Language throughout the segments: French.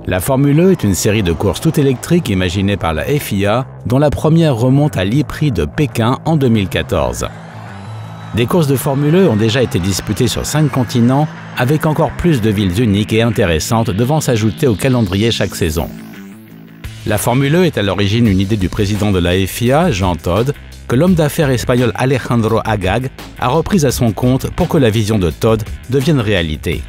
La Formule E est une série de courses toutes électriques imaginées par la FIA, dont la première remonte à l'e-Prix de Pékin en 2014. Des courses de Formule E ont déjà été disputées sur 5 continents, avec encore plus de villes uniques et intéressantes devant s'ajouter au calendrier chaque saison. La Formule E est à l'origine une idée du président de la FIA, Jean Todt, que l'homme d'affaires espagnol Alejandro Agag a reprise à son compte pour que la vision de Todt devienne réalité.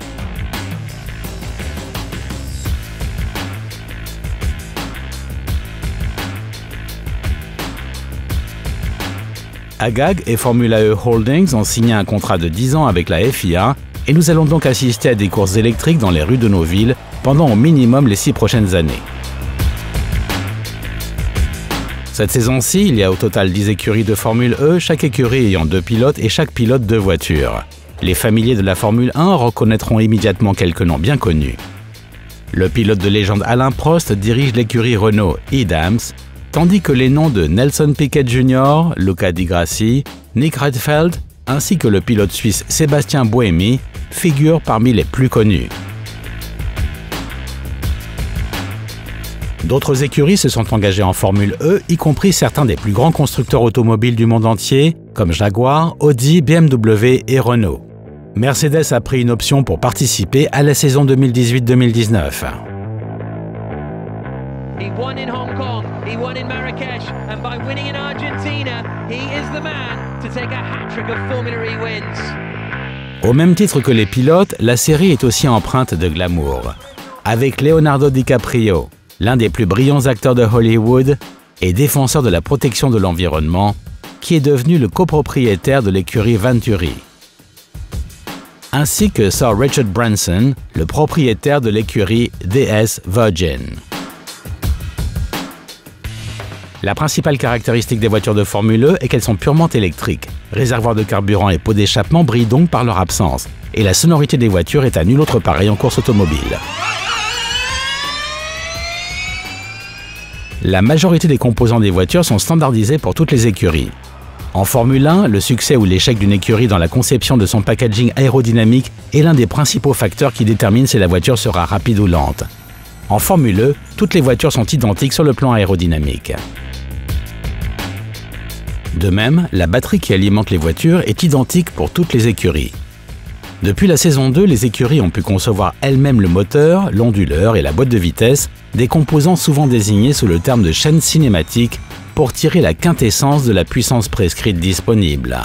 Agag et Formula E Holdings ont signé un contrat de 10 ans avec la FIA et nous allons donc assister à des courses électriques dans les rues de nos villes pendant au minimum les 6 prochaines années. Cette saison-ci, il y a au total 10 écuries de Formule E, chaque écurie ayant 2 pilotes et chaque pilote 2 voitures. Les familiers de la Formule 1 reconnaîtront immédiatement quelques noms bien connus. Le pilote de légende Alain Prost dirige l'écurie Renault Idams, tandis que les noms de Nelson Piquet Jr., Luca Di Grassi, Nick Heidfeld, ainsi que le pilote suisse Sébastien Buemi figurent parmi les plus connus. D'autres écuries se sont engagées en Formule E, y compris certains des plus grands constructeurs automobiles du monde entier, comme Jaguar, Audi, BMW et Renault. Mercedes a pris une option pour participer à la saison 2018-2019. He won in Hong Kong, he won in Marrakesh, and by winning in Argentina, he is the man to take a hat-trick of Formula E wins. Au même titre que les pilotes, la série est aussi empreinte de glamour. Avec Leonardo DiCaprio, l'un des plus brillants acteurs de Hollywood et défenseur de la protection de l'environnement, qui est devenu le copropriétaire de l'écurie Venturi. Ainsi que Sir Richard Branson, le propriétaire de l'écurie DS Virgin. La principale caractéristique des voitures de Formule E est qu'elles sont purement électriques. Réservoirs de carburant et pots d'échappement brillent donc par leur absence, et la sonorité des voitures est à nul autre pareil en course automobile. La majorité des composants des voitures sont standardisés pour toutes les écuries. En Formule 1, le succès ou l'échec d'une écurie dans la conception de son packaging aérodynamique est l'un des principaux facteurs qui déterminent si la voiture sera rapide ou lente. En Formule E, toutes les voitures sont identiques sur le plan aérodynamique. De même, la batterie qui alimente les voitures est identique pour toutes les écuries. Depuis la saison 2, les écuries ont pu concevoir elles-mêmes le moteur, l'onduleur et la boîte de vitesse, des composants souvent désignés sous le terme de chaîne cinématique pour tirer la quintessence de la puissance prescrite disponible.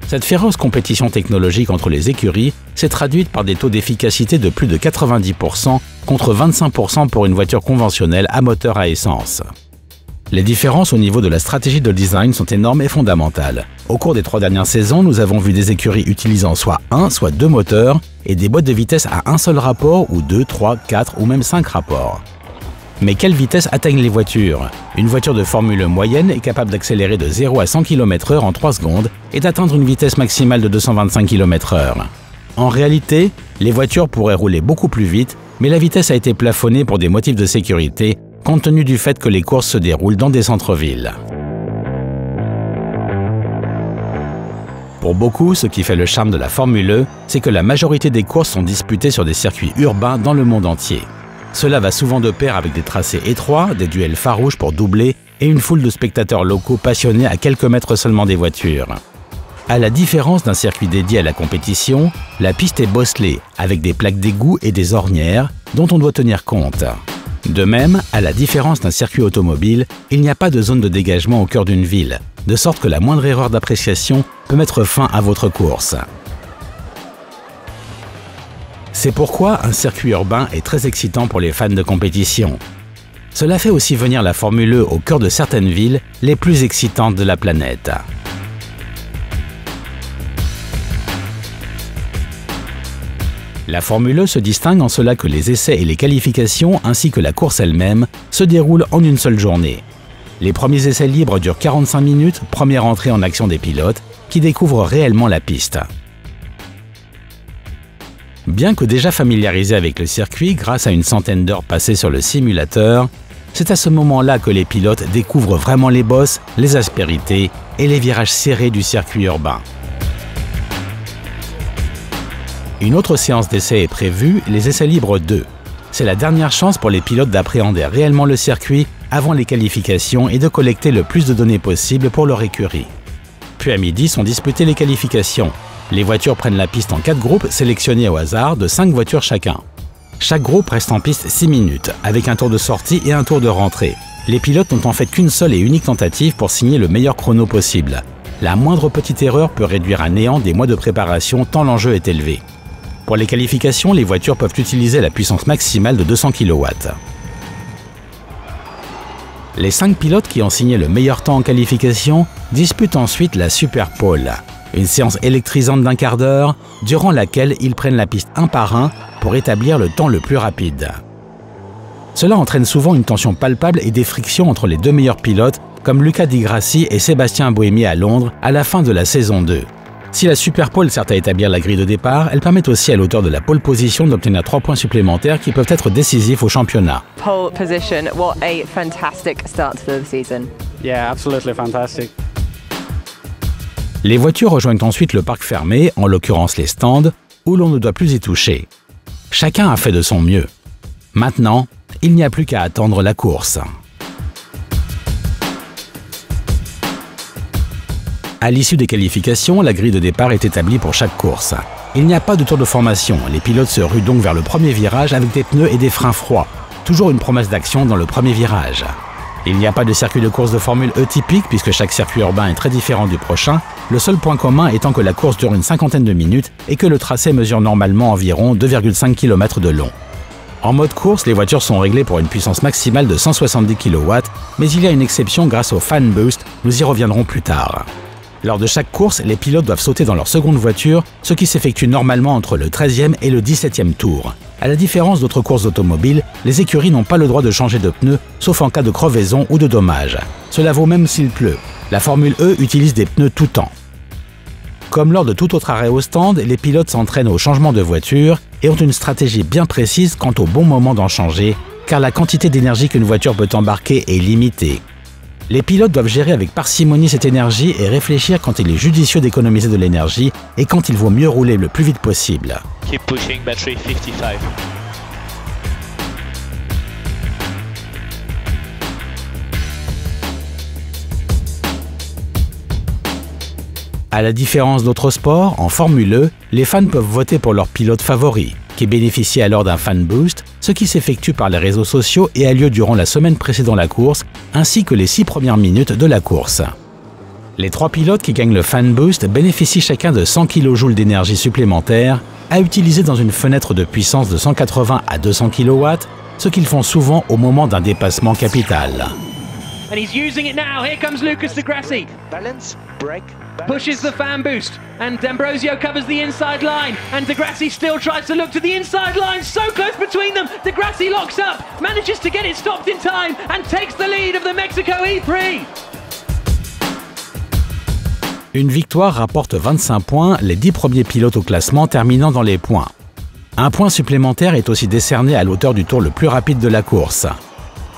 Cette féroce compétition technologique entre les écuries s'est traduite par des taux d'efficacité de plus de 90% contre 25% pour une voiture conventionnelle à moteur à essence. Les différences au niveau de la stratégie de design sont énormes et fondamentales. Au cours des 3 dernières saisons, nous avons vu des écuries utilisant soit 1, soit 2 moteurs et des boîtes de vitesse à un seul rapport ou 2, 3, 4 ou même 5 rapports. Mais quelle vitesse atteignent les voitures? Une voiture de Formule moyenne est capable d'accélérer de 0 à 100 km/h en 3 secondes et d'atteindre une vitesse maximale de 225 km/h. En réalité, les voitures pourraient rouler beaucoup plus vite, mais la vitesse a été plafonnée pour des motifs de sécurité, compte tenu du fait que les courses se déroulent dans des centres-villes. Pour beaucoup, ce qui fait le charme de la Formule E, c'est que la majorité des courses sont disputées sur des circuits urbains dans le monde entier. Cela va souvent de pair avec des tracés étroits, des duels farouches pour doubler et une foule de spectateurs locaux passionnés à quelques mètres seulement des voitures. À la différence d'un circuit dédié à la compétition, la piste est bosselée avec des plaques d'égout et des ornières dont on doit tenir compte. De même, à la différence d'un circuit automobile, il n'y a pas de zone de dégagement au cœur d'une ville, de sorte que la moindre erreur d'appréciation peut mettre fin à votre course. C'est pourquoi un circuit urbain est très excitant pour les fans de compétition. Cela fait aussi venir la Formule E au cœur de certaines villes les plus excitantes de la planète. La Formule E se distingue en cela que les essais et les qualifications, ainsi que la course elle-même, se déroulent en une seule journée. Les premiers essais libres durent 45 minutes, première entrée en action des pilotes, qui découvrent réellement la piste. Bien que déjà familiarisés avec le circuit grâce à une centaine d'heures passées sur le simulateur, c'est à ce moment-là que les pilotes découvrent vraiment les bosses, les aspérités et les virages serrés du circuit urbain. Une autre séance d'essai est prévue, les essais libres 2. C'est la dernière chance pour les pilotes d'appréhender réellement le circuit avant les qualifications et de collecter le plus de données possible pour leur écurie. Puis à midi sont disputées les qualifications. Les voitures prennent la piste en 4 groupes sélectionnés au hasard de 5 voitures chacun. Chaque groupe reste en piste 6 minutes, avec un tour de sortie et un tour de rentrée. Les pilotes n'ont en fait qu'une seule et unique tentative pour signer le meilleur chrono possible. La moindre petite erreur peut réduire à néant des mois de préparation tant l'enjeu est élevé. Pour les qualifications, les voitures peuvent utiliser la puissance maximale de 200 kW. Les 5 pilotes qui ont signé le meilleur temps en qualification disputent ensuite la Super Pole, une séance électrisante d'1 quart d'heure durant laquelle ils prennent la piste un par un pour établir le temps le plus rapide. Cela entraîne souvent une tension palpable et des frictions entre les 2 meilleurs pilotes comme Luca Di Grassi et Sébastien Buemi à Londres à la fin de la saison 2. Si la Super Pole sert à établir la grille de départ, elle permet aussi à l'auteur de la pole position d'obtenir 3 points supplémentaires qui peuvent être décisifs au championnat. Pole position, what a fantastic start to the season. Yeah, absolutely fantastic. Les voitures rejoignent ensuite le parc fermé, en l'occurrence les stands, où l'on ne doit plus y toucher. Chacun a fait de son mieux. Maintenant, il n'y a plus qu'à attendre la course. À l'issue des qualifications, la grille de départ est établie pour chaque course. Il n'y a pas de tour de formation, les pilotes se ruent donc vers le premier virage avec des pneus et des freins froids. Toujours une promesse d'action dans le premier virage. Il n'y a pas de circuit de course de Formule E typique puisque chaque circuit urbain est très différent du prochain, le seul point commun étant que la course dure une cinquantaine de minutes et que le tracé mesure normalement environ 2,5 km de long. En mode course, les voitures sont réglées pour une puissance maximale de 170 kW, mais il y a une exception grâce au Fan Boost, nous y reviendrons plus tard. Lors de chaque course, les pilotes doivent sauter dans leur seconde voiture, ce qui s'effectue normalement entre le 13e et le 17e tour. À la différence d'autres courses automobiles, les écuries n'ont pas le droit de changer de pneus, sauf en cas de crevaison ou de dommage. Cela vaut même s'il pleut. La Formule E utilise des pneus tout temps. Comme lors de tout autre arrêt au stand, les pilotes s'entraînent au changement de voiture et ont une stratégie bien précise quant au bon moment d'en changer, car la quantité d'énergie qu'une voiture peut embarquer est limitée. Les pilotes doivent gérer avec parcimonie cette énergie et réfléchir quand il est judicieux d'économiser de l'énergie et quand il vaut mieux rouler le plus vite possible. Keep pushing, battery 55. À la différence d'autres sports, en Formule E, les fans peuvent voter pour leur pilote favori, qui bénéficie alors d'un fan boost, ce qui s'effectue par les réseaux sociaux et a lieu durant la semaine précédant la course, ainsi que les 6 premières minutes de la course. Les 3 pilotes qui gagnent le fan boost bénéficient chacun de 100 kJ d'énergie supplémentaire à utiliser dans une fenêtre de puissance de 180 à 200 kW, ce qu'ils font souvent au moment d'un dépassement capital. And he's using it now. Here comes Lucas Di Grassi. Balance, brake. Pushes the fan boost, and D'Ambrosio covers the inside line, and Di Grassi still tries to look to the inside line, so close between them. Di Grassi locks up, manages to get it stopped in time, and takes the lead of the Mexico E3. Une victoire rapporte 25 points, les 10 premiers pilotes au classement terminant dans les points. Un point supplémentaire est aussi décerné à l'auteur du tour le plus rapide de la course.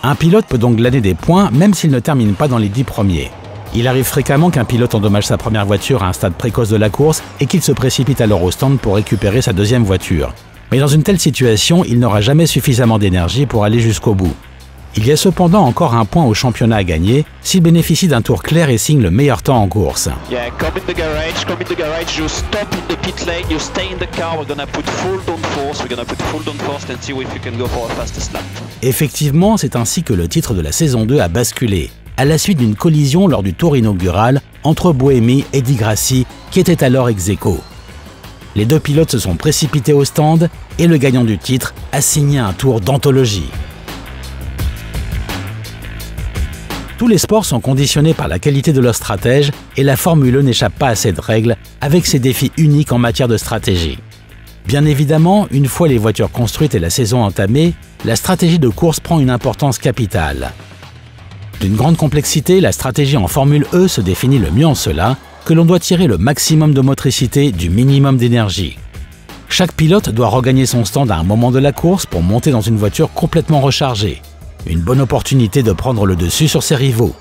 Un pilote peut donc glaner des points même s'il ne termine pas dans les 10 premiers. Il arrive fréquemment qu'un pilote endommage sa première voiture à un stade précoce de la course et qu'il se précipite alors au stand pour récupérer sa deuxième voiture. Mais dans une telle situation, il n'aura jamais suffisamment d'énergie pour aller jusqu'au bout. Il y a cependant encore un point au championnat à gagner s'il bénéficie d'un tour clair et signe le meilleur temps en course. Yeah, come in the garage, you stop in the pit lane, you stay in the car, we're gonna put full downforce, and see if you can go for a fastest lap. Effectivement, c'est ainsi que le titre de la saison 2 a basculé, à la suite d'une collision lors du tour inaugural entre Buemi et Di Grassi, qui étaient alors ex-aequo. Les 2 pilotes se sont précipités au stand et le gagnant du titre a signé un tour d'anthologie. Tous les sports sont conditionnés par la qualité de leur stratège et la Formule E n'échappe pas à cette règle avec ses défis uniques en matière de stratégie. Bien évidemment, une fois les voitures construites et la saison entamée, la stratégie de course prend une importance capitale. D'une grande complexité, la stratégie en Formule E se définit le mieux en cela que l'on doit tirer le maximum de motricité du minimum d'énergie. Chaque pilote doit regagner son stand à un moment de la course pour monter dans une voiture complètement rechargée. Une bonne opportunité de prendre le dessus sur ses rivaux.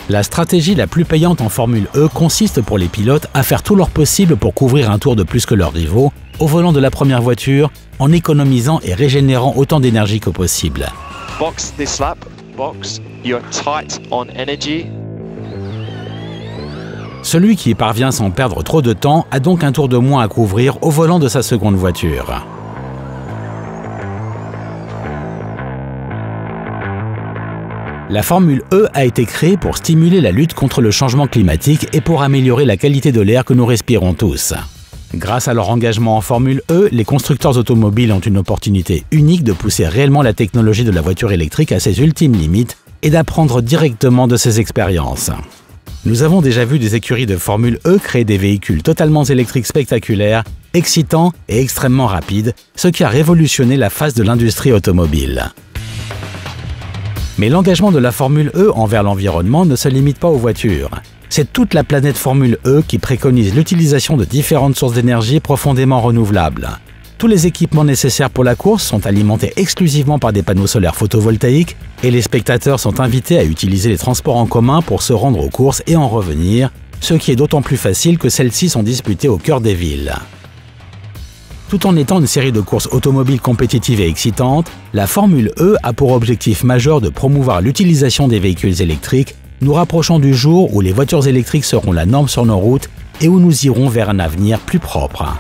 La stratégie la plus payante en Formule E consiste pour les pilotes à faire tout leur possible pour couvrir un tour de plus que leurs rivaux au volant de la première voiture en économisant et régénérant autant d'énergie que possible. Box this lap. Box, you're tight on energy. Celui qui y parvient sans perdre trop de temps a donc un tour de moins à couvrir au volant de sa seconde voiture. La Formule E a été créée pour stimuler la lutte contre le changement climatique et pour améliorer la qualité de l'air que nous respirons tous. Grâce à leur engagement en Formule E, les constructeurs automobiles ont une opportunité unique de pousser réellement la technologie de la voiture électrique à ses ultimes limites et d'apprendre directement de ses expériences. Nous avons déjà vu des écuries de Formule E créer des véhicules totalement électriques spectaculaires, excitants et extrêmement rapides, ce qui a révolutionné la face de l'industrie automobile. Mais l'engagement de la Formule E envers l'environnement ne se limite pas aux voitures. C'est toute la planète Formule E qui préconise l'utilisation de différentes sources d'énergie profondément renouvelables. Tous les équipements nécessaires pour la course sont alimentés exclusivement par des panneaux solaires photovoltaïques et les spectateurs sont invités à utiliser les transports en commun pour se rendre aux courses et en revenir, ce qui est d'autant plus facile que celles-ci sont disputées au cœur des villes. Tout en étant une série de courses automobiles compétitives et excitantes, la Formule E a pour objectif majeur de promouvoir l'utilisation des véhicules électriques, nous rapprochant du jour où les voitures électriques seront la norme sur nos routes et où nous irons vers un avenir plus propre.